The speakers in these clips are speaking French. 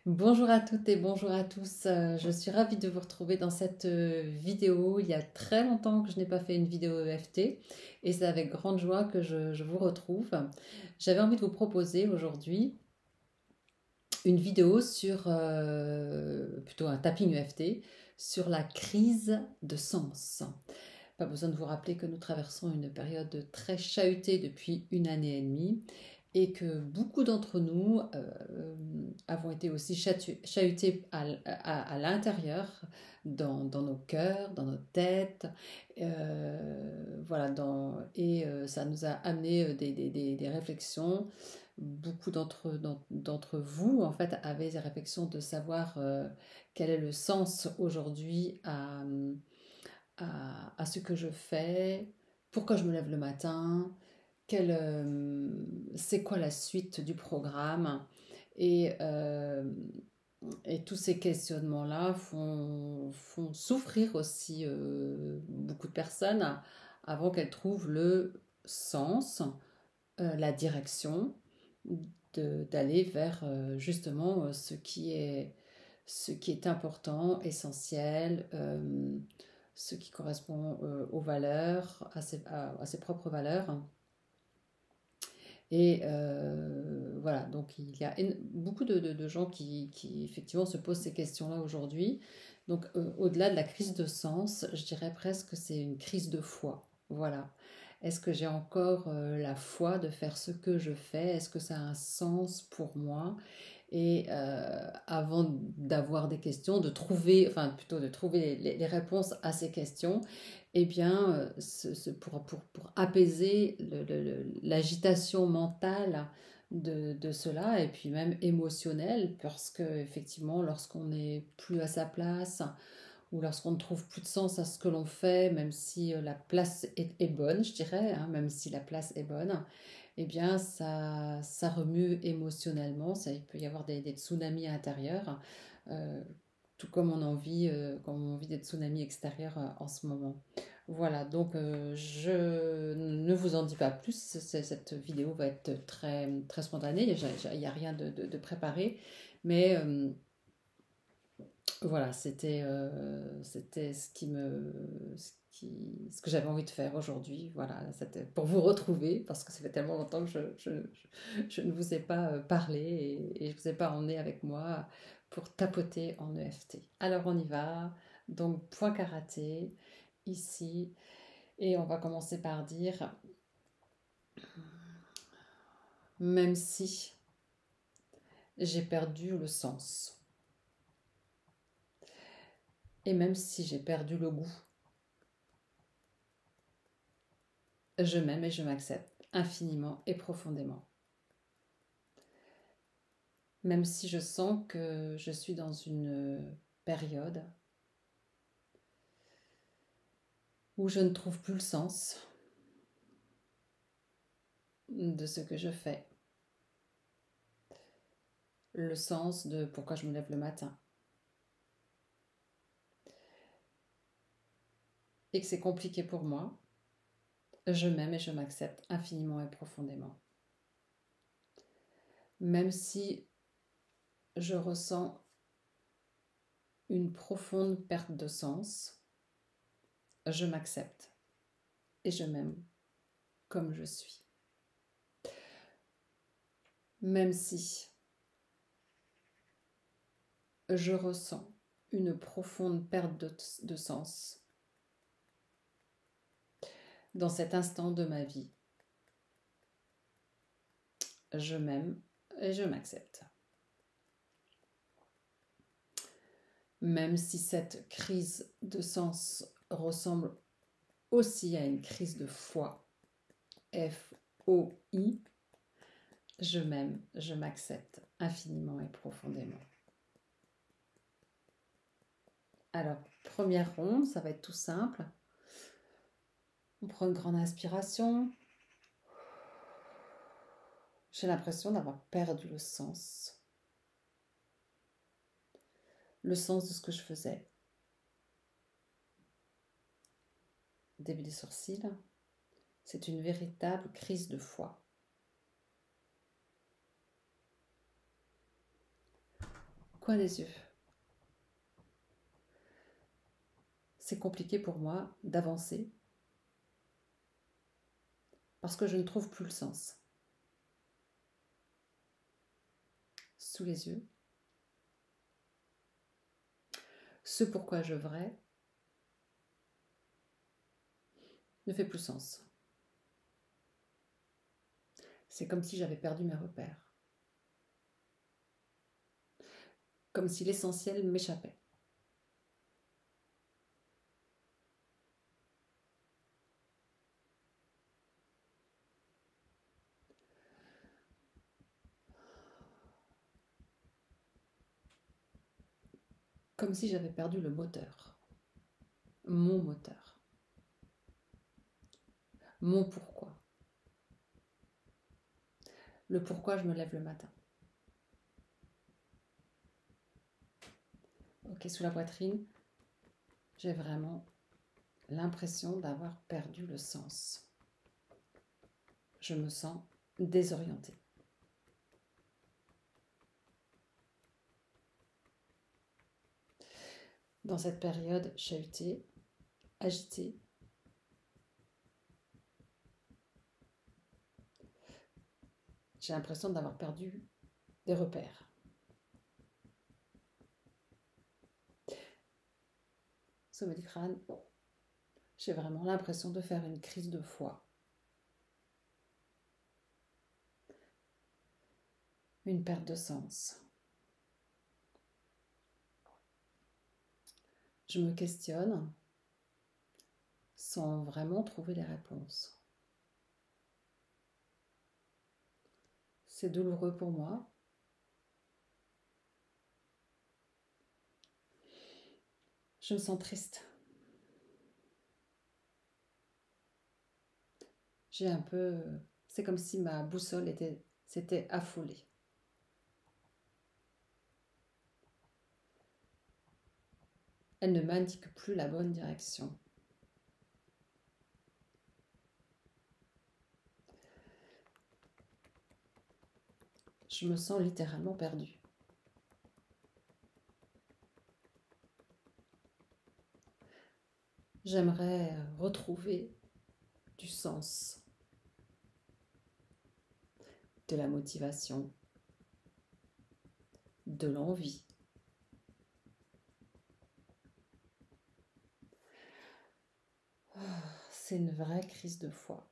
Bonjour à toutes et bonjour à tous. Je suis ravie de vous retrouver dans cette vidéo. Il y a très longtemps que je n'ai pas fait une vidéo EFT et c'est avec grande joie que je vous retrouve. J'avais envie de vous proposer aujourd'hui une vidéo sur plutôt un tapping EFT sur la crise de sens. Pas besoin de vous rappeler que nous traversons une période très chahutée depuis une année et demie et que beaucoup d'entre nous avons été aussi chahutés à l'intérieur, dans nos cœurs, dans nos têtes. Voilà, ça nous a amené des réflexions. Beaucoup d'entre vous, en fait, avaient des réflexions de savoir quel est le sens aujourd'hui à ce que je fais, pourquoi je me lève le matin, c'est quoi la suite du programme. Et, euh, et tous ces questionnements-là font souffrir aussi beaucoup de personnes avant qu'elles trouvent le sens, la direction d'aller vers justement ce qui est important, essentiel, ce qui correspond aux valeurs, à ses propres valeurs. Et voilà, donc il y a beaucoup de gens qui effectivement se posent ces questions-là aujourd'hui. Donc au-delà de la crise de sens, je dirais presque que c'est une crise de foi. Voilà. Est-ce que j'ai encore la foi de faire ce que je fais? Est-ce que ça a un sens pour moi? Et avant d'avoir des questions, de trouver, enfin plutôt de trouver les réponses à ces questions, eh bien, pour apaiser l'agitation mentale de cela, et puis même émotionnelle, parce que effectivement, lorsqu'on n'est plus à sa place, ou lorsqu'on ne trouve plus de sens à ce que l'on fait, même si la place est bonne, je dirais, hein, même si la place est bonne, eh bien, ça remue émotionnellement, il peut y avoir des tsunamis intérieurs, euh, tout comme on vit des tsunamis extérieurs en ce moment. Voilà, donc je ne vous en dis pas plus, cette vidéo va être très spontanée, il n'y a rien de préparé, mais voilà, c'était ce que j'avais envie de faire aujourd'hui. Voilà, c'était pour vous retrouver, parce que ça fait tellement longtemps que je ne vous ai pas parlé et je ne vous ai pas emmené avec moi pour tapoter en EFT. Alors on y va. Donc, point karaté, ici. Et on va commencer par dire, même si j'ai perdu le sens, et même si j'ai perdu le goût, je m'aime et je m'accepte infiniment et profondément. Même si je sens que je suis dans une période où je ne trouve plus le sens de ce que je fais, le sens de pourquoi je me lève le matin, et que c'est compliqué pour moi, je m'aime et je m'accepte infiniment et profondément. Même si je ressens une profonde perte de sens, je m'accepte et je m'aime comme je suis. Même si je ressens une profonde perte de sens dans cet instant de ma vie, je m'aime et je m'accepte. Même si cette crise de sens ressemble aussi à une crise de foi, F-O-I, je m'aime, je m'accepte infiniment et profondément. Alors, première ronde, ça va être tout simple. On prend une grande inspiration. J'ai l'impression d'avoir perdu le sens de ce que je faisais. Début des sourcils, c'est une véritable crise de foi. coin des yeux. C'est compliqué pour moi d'avancer parce que je ne trouve plus le sens. Sous les yeux. Ce pourquoi je vrais ne fait plus sens. C'est comme si j'avais perdu mes repères. Comme si l'essentiel m'échappait. Comme si j'avais perdu le moteur. Mon moteur. Mon pourquoi. Le pourquoi je me lève le matin. Ok, sous la poitrine, j'ai vraiment l'impression d'avoir perdu le sens. Je me sens désorientée. Dans cette période chahutée, agitée, j'ai l'impression d'avoir perdu des repères. Sommet du crâne, j'ai vraiment l'impression de faire une crise de foi. Une perte de sens. Je me questionne sans vraiment trouver les réponses. C'est douloureux pour moi. Je me sens triste. C'est comme si ma boussole s'était affolée. Elle ne m'indique plus la bonne direction. Je me sens littéralement perdue. J'aimerais retrouver du sens, de la motivation, de l'envie. C'est une vraie crise de foi.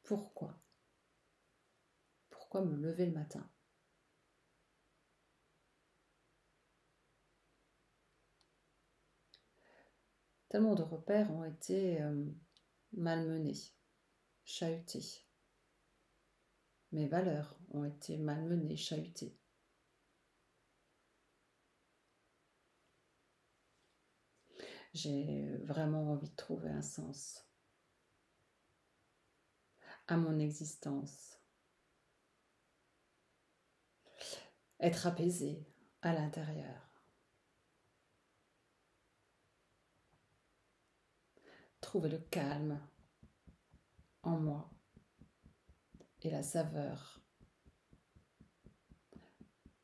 Pourquoi ? Pourquoi me lever le matin ? Tellement de repères ont été malmenés, chahutés. Mes valeurs ont été malmenées, chahutées. J'ai vraiment envie de trouver un sens à mon existence. Être apaisée à l'intérieur. Trouver le calme en moi et la saveur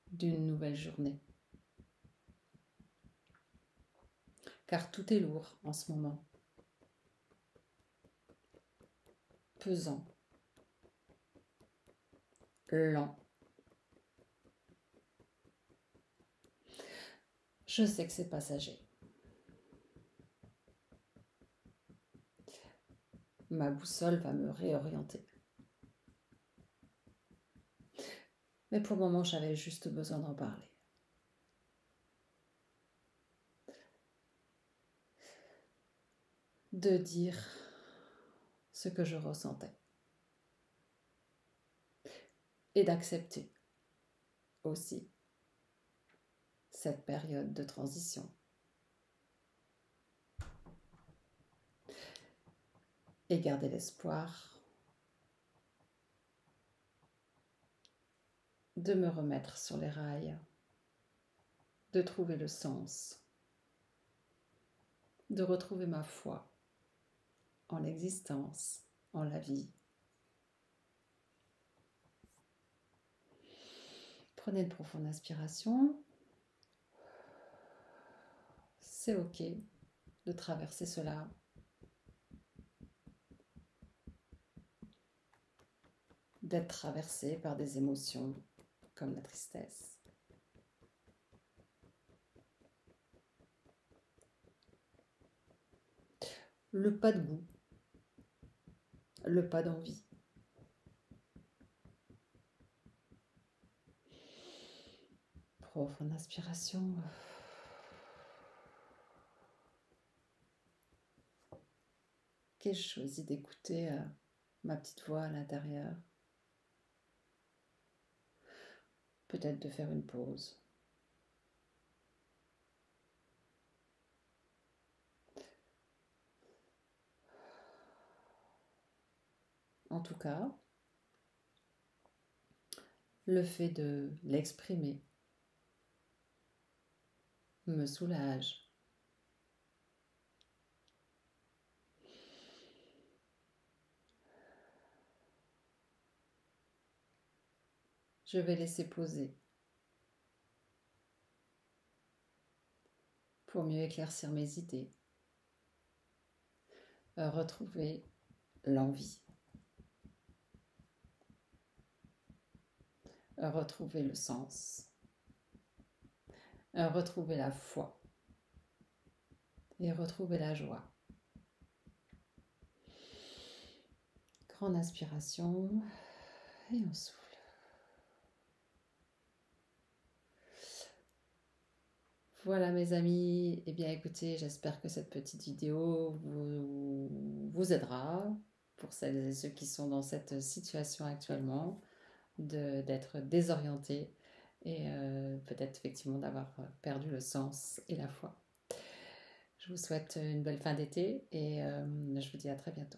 d'une nouvelle journée. Car tout est lourd en ce moment. Pesant. Lent. Je sais que c'est passager. Ma boussole va me réorienter. Mais pour le moment, j'avais juste besoin d'en parler. De dire ce que je ressentais. Et d'accepter aussi cette période de transition. Et garder l'espoir de me remettre sur les rails, de trouver le sens, de retrouver ma foi en l'existence, en la vie. Prenez une profonde inspiration. C'est ok de traverser cela. D'être traversé par des émotions comme la tristesse. Le pas de goût, le pas d'envie. Profonde inspiration. Que je choisis d'écouter ma petite voix à l'intérieur. Peut-être de faire une pause. En tout cas, le fait de l'exprimer me soulage. Je vais laisser poser pour mieux éclaircir mes idées, retrouver l'envie, retrouver le sens, retrouver la foi et retrouver la joie. Grande inspiration et on souffle. Voilà mes amis, eh bien écoutez, j'espère que cette petite vidéo vous aidera pour celles et ceux qui sont dans cette situation actuellement, d'être désorientés et peut-être effectivement d'avoir perdu le sens et la foi. Je vous souhaite une belle fin d'été et je vous dis à très bientôt.